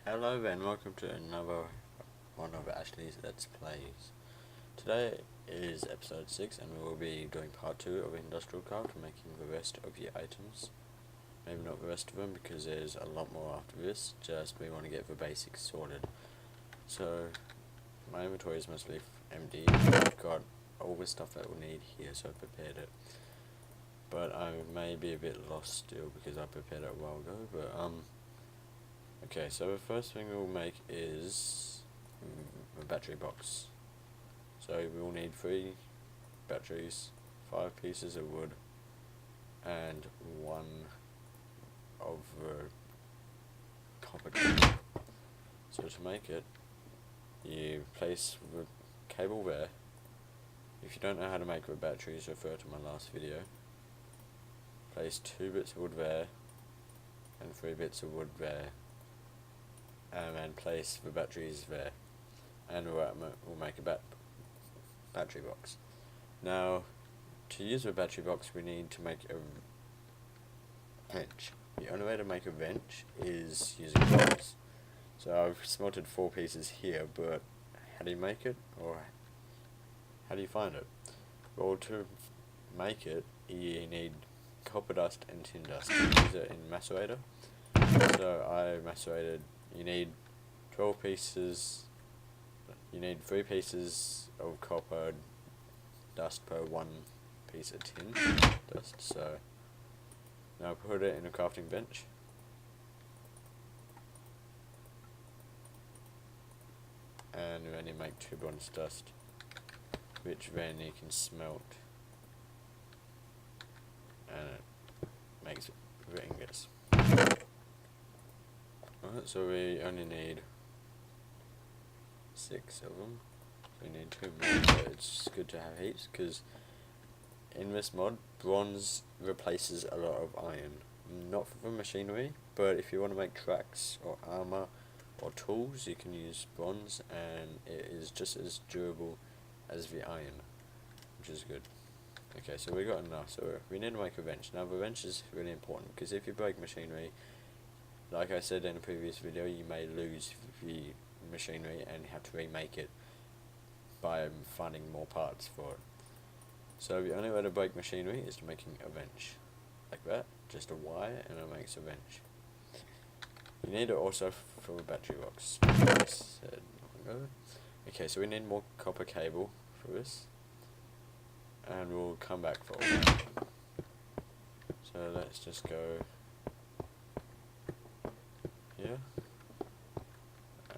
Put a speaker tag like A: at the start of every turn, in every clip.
A: Hello and welcome to another one of Ashley's Let's Plays. Today is episode 6 and we will be doing part 2 of Industrial Craft, making the rest of the items. Maybe not the rest of them because there's a lot more after this, just we want to get the basics sorted. So my inventory is mostly empty. I've got all the stuff that we'll need here, so I prepared it. But I may be a bit lost still because I prepared it a while ago, but okay, so the first thing we'll make is a battery box. So we will need 3 batteries, 5 pieces of wood, and 1 of the copper cable. So to make it, you place the cable there. If you don't know how to make the batteries, refer to my last video. Place 2 bits of wood there, and 3 bits of wood there. And then place the batteries there, and we'll make a battery box. Now, to use the battery box, we need to make a wrench. The only way to make a wrench is using bolts. So I've smelted 4 pieces here, but how do you make it, or how do you find it? Well, to make it, you need copper dust and tin dust. Use it in macerator. So I macerated. You need 12 pieces, you need 3 pieces of copper dust per 1 piece of tin dust. So now put it in a crafting bench. And then you make 2 bronze dust, which then you can smelt, and it makes the ingots. Alright, so we only need 6 of them. So we need 2 more, so it's good to have heaps, because in this mod, bronze replaces a lot of iron. Not for machinery, but if you want to make tracks or armor or tools, you can use bronze, and it is just as durable as the iron, which is good. Okay, so we got enough, so we need to make a wrench. Now the wrench is really important, because if you break machinery, like I said in a previous video, you may lose the machinery and have to remake it by finding more parts for it. So the only way to break machinery is to making a wrench. Like that, just a wire and it makes a wrench. You need it also for a battery box. Okay, so we need more copper cable for this. And we'll come back for all that. So let's just go here,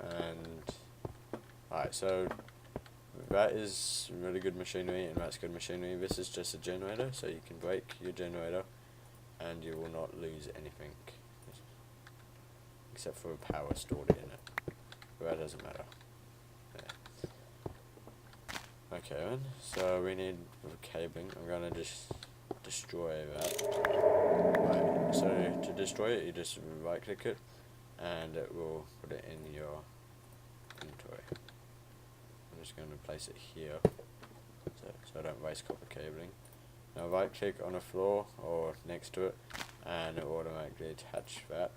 A: and alright, so that is really good machinery and that's good machinery. This is just a generator, so you can break your generator and you will not lose anything except for the power stored in it, but that doesn't matter. Yeah. Okay then, so we need the cabling. I'm gonna just destroy that. Right, so to destroy it, you just right click it and it will put it in your inventory. I'm just going to place it here so I don't waste copper cabling. Now right click on the floor or next to it and it will automatically attach that.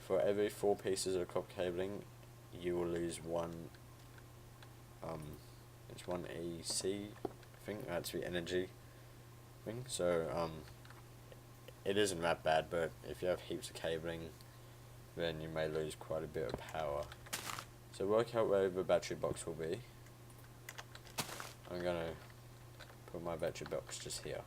A: For every 4 pieces of copper cabling you will lose 1 it's 1 EC, I think that's the energy thing. So it isn't that bad, but if you have heaps of cabling then you may lose quite a bit of power. So work out where the battery box will be. I'm going to put my battery box just here.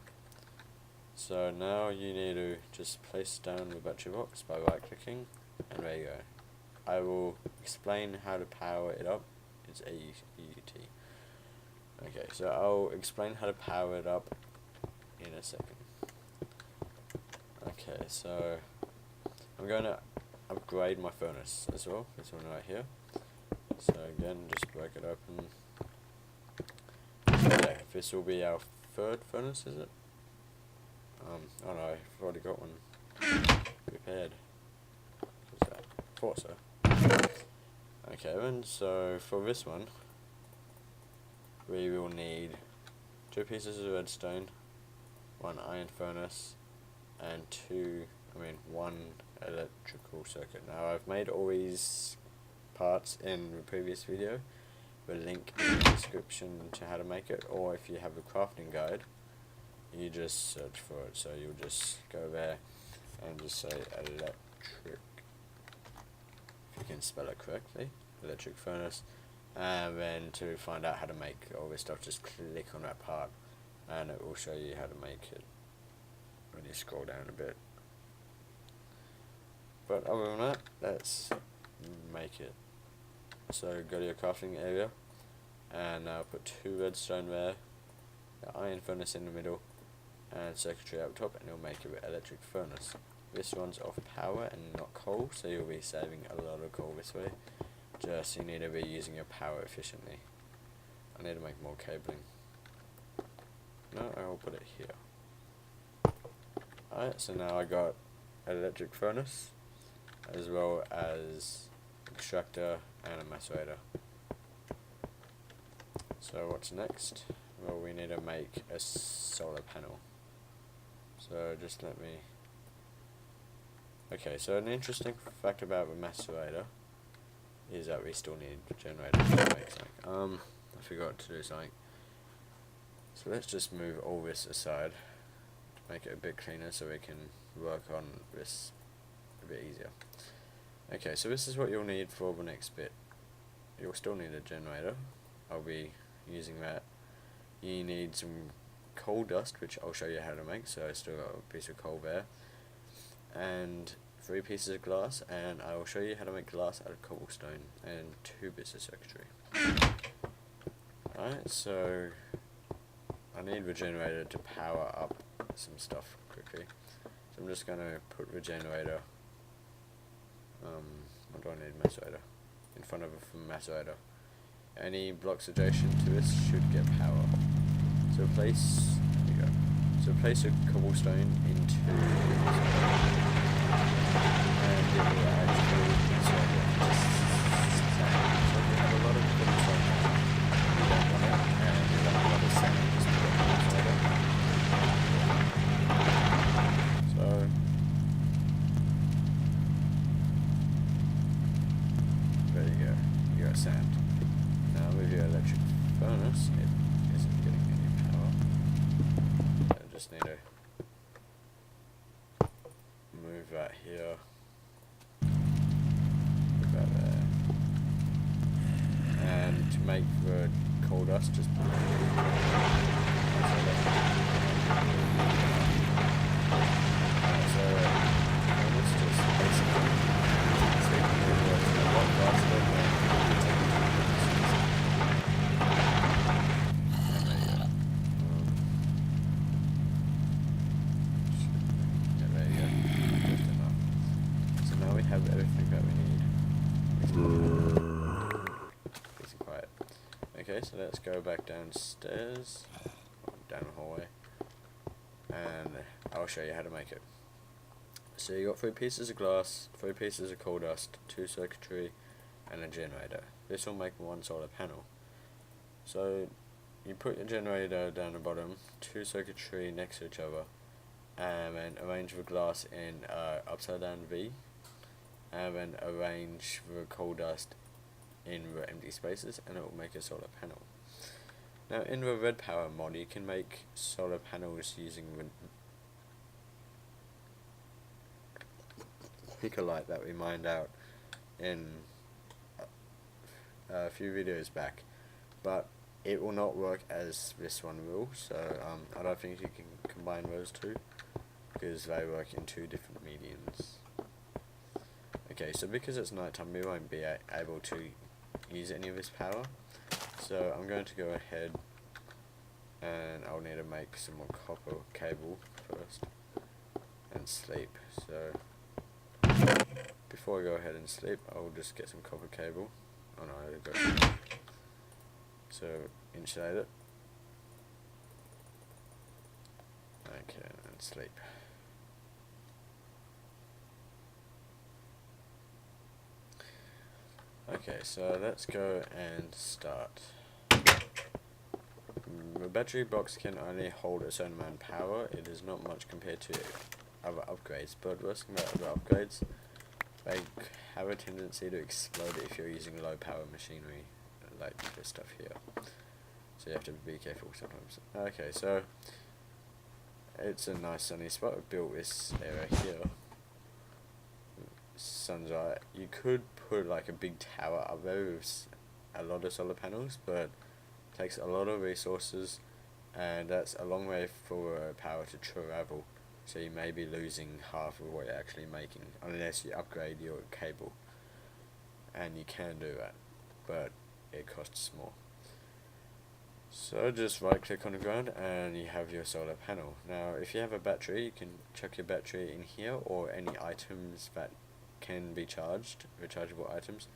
A: So now you need to just place down the battery box by right clicking, and there you go. I will explain how to power it up. It's AUT. Okay, so I'll explain how to power it up in a second. Okay, so I'm going to upgrade my furnace as well, this one right here. So again, just break it open. So yeah, this will be our 3rd furnace, is it? Oh no, I've already got one prepared. What's that? Thought so. Okay then, so for this one, we will need 2 pieces of redstone, 1 iron furnace, and 1 electrical circuit. Now I've made all these parts in the previous video, the link in the description to how to make it, or if you have a crafting guide, you just search for it. So you'll just go there and just say electric, if you can spell it correctly, electric furnace, and then to find out how to make all this stuff, just click on that part and it will show you how to make it when you scroll down a bit. But other than that, let's make it. So go to your crafting area and put 2 redstone there, the iron furnace in the middle, and circuitry up top, and it'll make an electric furnace. This runs off power and not coal, so you'll be saving a lot of coal this way. Just you need to be using your power efficiently. I need to make more cabling. No, I'll put it here. Alright, so now I got electric furnace, as well as extractor and a macerator. So what's next? Well, we need to make a solar panel. So just let me... Okay, so an interesting fact about the macerator is that we still need a generator to make something. I forgot to do something. So let's just move all this aside, make it a bit cleaner so we can work on this a bit easier. Okay, so this is what you'll need for the next bit. You'll still need a generator. I'll be using that. You need some coal dust, which I'll show you how to make, so I still got a piece of coal there. And 3 pieces of glass, and I will show you how to make glass out of cobblestone, and 2 bits of circuitry. Alright, so I need the generator to power up some stuff quickly. So I'm just going to put the generator, what do I need, macerator, in front of the macerator. Any blocks adjacent to this should get power. So place, there you go. So place a cobblestone into and it will actually sand. So if you have a lot of cobblestone you don't want it, and you have a lot of sand, just put it in the so there you go, you got sand. Now with your electric furnace, it isn't getting any power. I just need to move that here, put that there, and to make the coal dust, just put it so let's just basically take the works a lot faster than have everything that we need. Peace and quiet. Okay, so let's go back downstairs, down the hallway, and I'll show you how to make it. So you got 3 pieces of glass, 3 pieces of coal dust, 2 circuitry, and a generator. This will make 1 solar panel. So you put your generator down the bottom, 2 circuitry next to each other, and then arrange the glass in upside down V, and then arrange the coal dust in the empty spaces, and it will make a solar panel. Now in the red power mod you can make solar panels using the picolite that we mined out in a few videos back, but it will not work as this one will, so I don't think you can combine those two because they work in 2 different mediums. Okay, so because it's nighttime we won't be able to use any of this power, so I'm going to go ahead and I'll need to make some more copper cable first and sleep. So before I go ahead and sleep, I'll just get some copper cable. Oh no, I go. So insulate it. Okay, and sleep. Okay, so let's go and start. The battery box can only hold a certain amount of power. It is not much compared to other upgrades, but worst thing about other upgrades, they have a tendency to explode if you're using low power machinery, like this stuff here. So you have to be careful sometimes. Okay, so it's a nice sunny spot. I've built this area here. Sun's right. You could put like a big tower up there with a lot of solar panels, but it takes a lot of resources, and that's a long way for power to travel. So you may be losing half of what you're actually making unless you upgrade your cable, and you can do that, but it costs more. So just right click on the ground and you have your solar panel. Now if you have a battery, you can chuck your battery in here, or any items that can be charged, rechargeable items,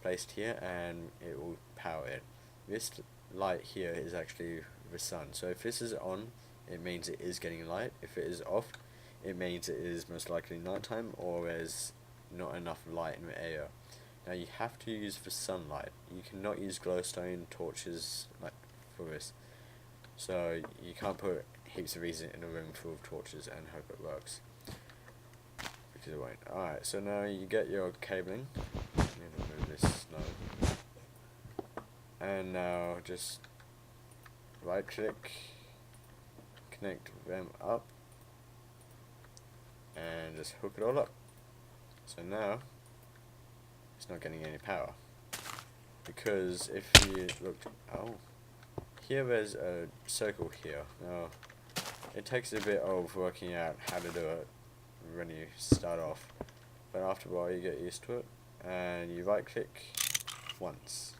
A: placed here, and it will power it. This light here is actually the sun, so if this is on, it means it is getting light. If it is off, it means it is most likely nighttime, or there's not enough light in the area. Now you have to use the sunlight. You cannot use glowstone torches like for this. So you can't put heaps of these in a room full of torches and hope it works, because it won't. Alright, so now you get your cabling. I'm gonna move this snow. And now just right click, connect them up, and just hook it all up. So now it's not getting any power, because if you look, here there's a circle here. Now it takes a bit of working out how to do it when you start off, but after a while you get used to it, and you right click once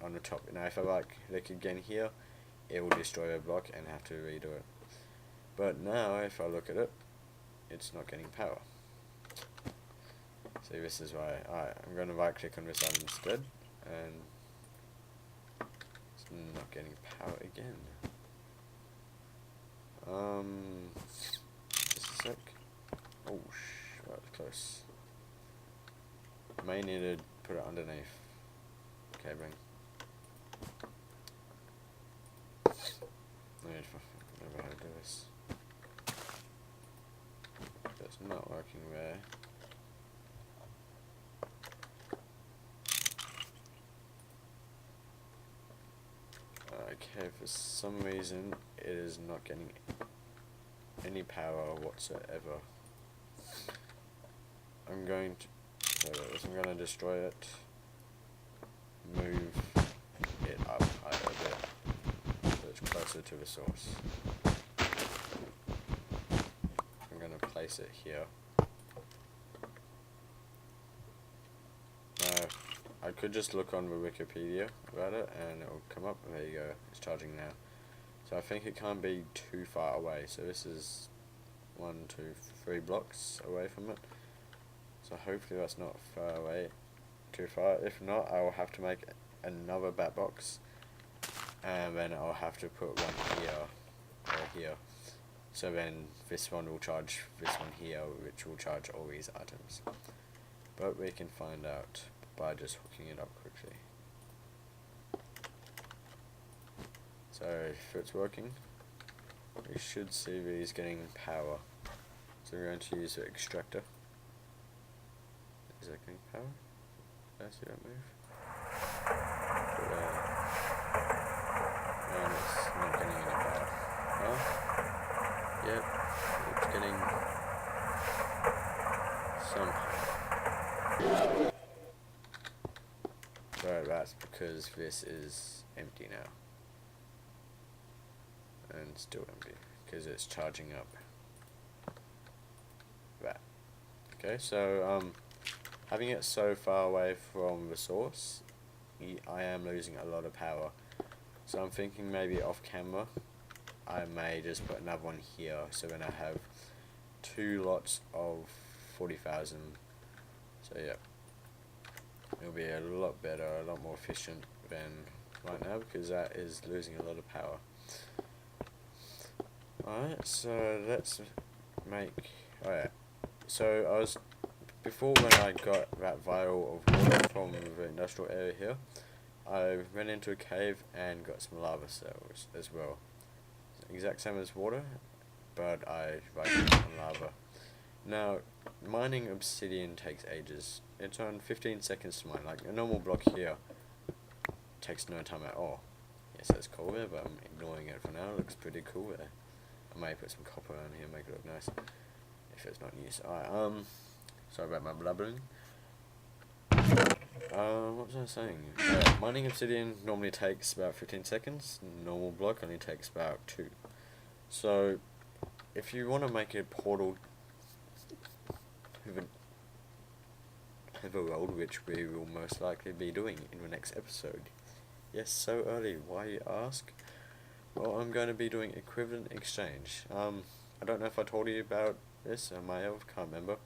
A: on the top. Now if I right click again here, it will destroy a block and have to redo it. But now if I look at it, it's not getting power. So this is why. Alright, I'm going to right click on this item instead, and it's not getting power again. Just a sec. Oh, right, close. May need to put it underneath cabling. I don't know how to do this. That's not working there. Okay, for some reason it is not getting any power whatsoever. I'm going to destroy it, move it up a bit so it's closer to the source. I'm going to place it here. Now, I could just look on the Wikipedia about it and it will come up. There you go, it's charging now. So I think it can't be too far away. So this is 1, 2, 3 blocks away from it. So hopefully that's not far away, too far. If not, I will have to make another bat box, and then I'll have to put one here or here. So then this one will charge this one here, which will charge all these items. But we can find out by just hooking it up quickly. So if it's working, we should see these getting power. So we're going to use the extractor. Is that getting power? Did I see that move? And it's not getting any power. Oh? Yep, it's getting some power. So that's because this is empty now. And still empty, because it's charging up that. Okay, so having it so far away from the source, I am losing a lot of power. So I'm thinking maybe off camera, I may just put another one here, so then I have 2 lots of 40,000. So yeah, it'll be a lot better, a lot more efficient than right now, because that is losing a lot of power. Alright, so let's make, so before when I got that vial of water from the industrial area here, I went into a cave and got some lava cells as well. Exact same as water, but I write it on lava. Now, mining obsidian takes ages. It's on 15 seconds to mine. Like a normal block here takes no time at all. Yes, that's cool there, but I'm ignoring it for now. It looks pretty cool there. I may put some copper on here, make it look nice. If it's not in use. Alright, sorry about my blubbering. What was I saying? Mining obsidian normally takes about 15 seconds. Normal block only takes about 2. So, if you want to make a portal with a world, which we will most likely be doing in the next episode. Yes, so early, why you ask? Well, I'm going to be doing equivalent exchange. I don't know if I told you about this, I may have, can't remember.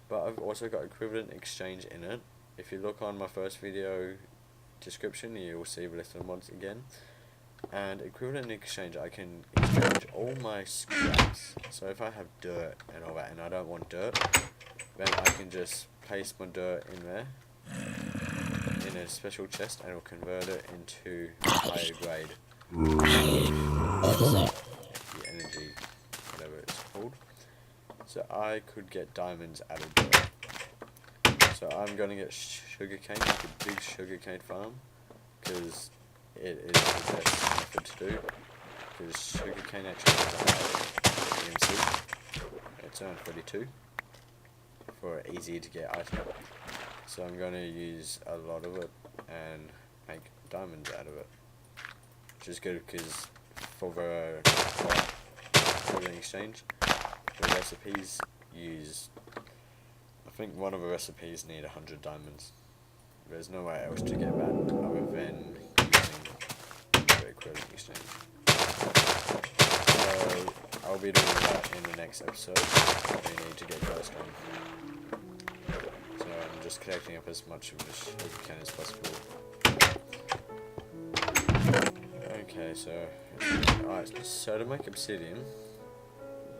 A: But I've also got equivalent exchange in it. If you look on my first video description, you will see the list of mods again. And equivalent exchange, I can exchange all my scraps. So if I have dirt and all that, and I don't want dirt, then I can just place my dirt in there, in a special chest, and it'll convert it into higher grade. The energy, whatever it's called. So I could get diamonds out of dirt. So I'm going to get sugarcane, like a big sugarcane farm, because it is the best method to do. Because sugarcane actually has a high EMC. It's around 32 for an easy to get item. So I'm going to use a lot of it and make diamonds out of it. Which is good because for the exchange, the recipes use, I think one of the recipes need 100 diamonds. There's nowhere else to get that other than using the equivalent exchange. So I'll be doing that in the next episode. We need to get glowstone. So I'm just collecting up as much of the sugarcane as possible. Okay, so alright, so to make obsidian,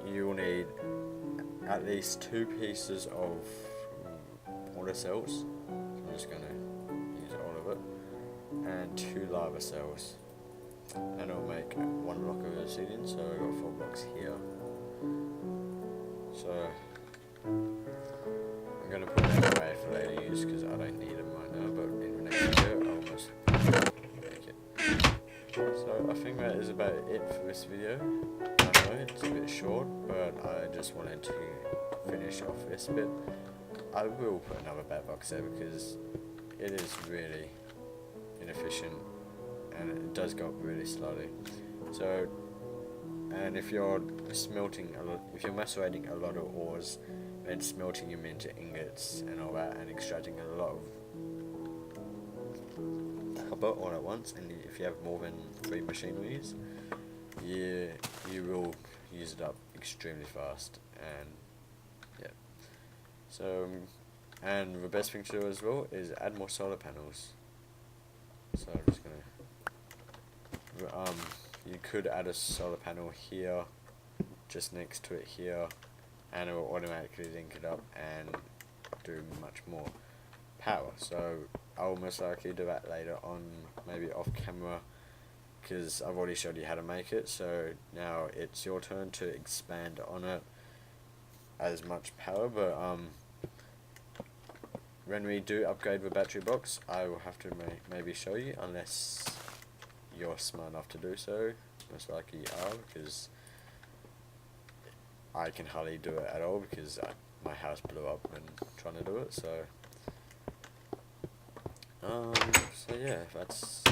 A: you will need at least 2 pieces of water cells. So I'm just going to use all of it, and 2 lava cells, and it'll make 1 block of obsidian. So I've got 4 blocks here. So I'm going to put that away for later use because I don't need them right now. But in the next video, I'll almost make it. So I think that is about it for this video. I know it's a bit short, but I just wanted to finish off this bit. I will put another bat box there because it is really inefficient and it does go up really slowly. So, and if you're smelting a lot, if you're macerating a lot of ores, then smelting them into ingots and all that, and extracting a lot of copper all at once, and if you have more than 3 machineries, you will use it up extremely fast. And yeah, so and the best thing to do as well is add more solar panels. So I'm just gonna you could add a solar panel here, just next to it here, and it will automatically link it up and do much more power. So I'll most likely do that later on, maybe off camera, because I've already showed you how to make it. So now it's your turn to expand on it as much power. But when we do upgrade the battery box, I will have to maybe show you, unless you're smart enough to do so. Most likely you are, because I can hardly do it at all because my house blew up when trying to do it. So yeah, that's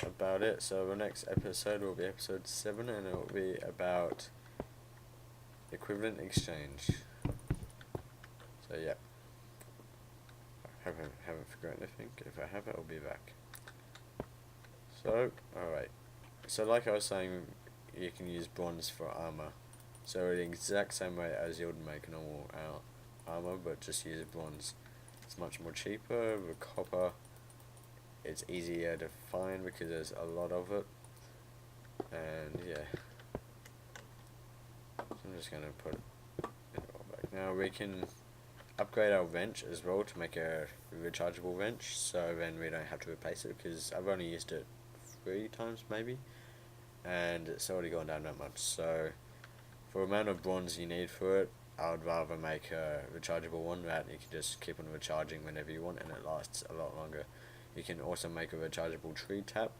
A: about it. So the next episode will be episode 7, and it will be about equivalent exchange. So yeah, I haven't forgotten anything. If I have, I'll be back. So alright, so like I was saying, you can use bronze for armor. So the exact same way as you would make normal armor, but just use bronze. It's much more cheaper. The copper, it's easier to find because there's a lot of it. And yeah, so I'm just going to put it all back. Now we can upgrade our wrench as well to make a rechargeable wrench, so then we don't have to replace it, because I've only used it 3 times maybe, and it's already gone down that much. So For the amount of bronze you need for it, I would rather make a rechargeable one that you can just keep on recharging whenever you want, and it lasts a lot longer. You can also make a rechargeable tree tap,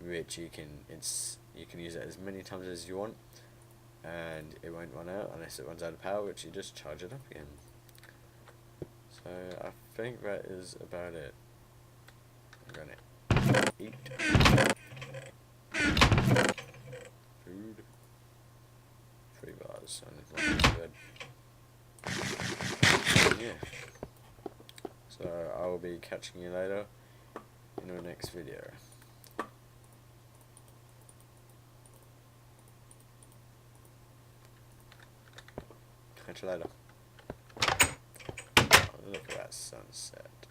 A: which you can use it as many times as you want, and it won't run out unless it runs out of power, which you just charge it up again. So I think that is about it. I'm gonna eat food. 3 bars, and it's good. Yeah. So I will be catching you later in the next video. Catch you later. Oh, look at that sunset.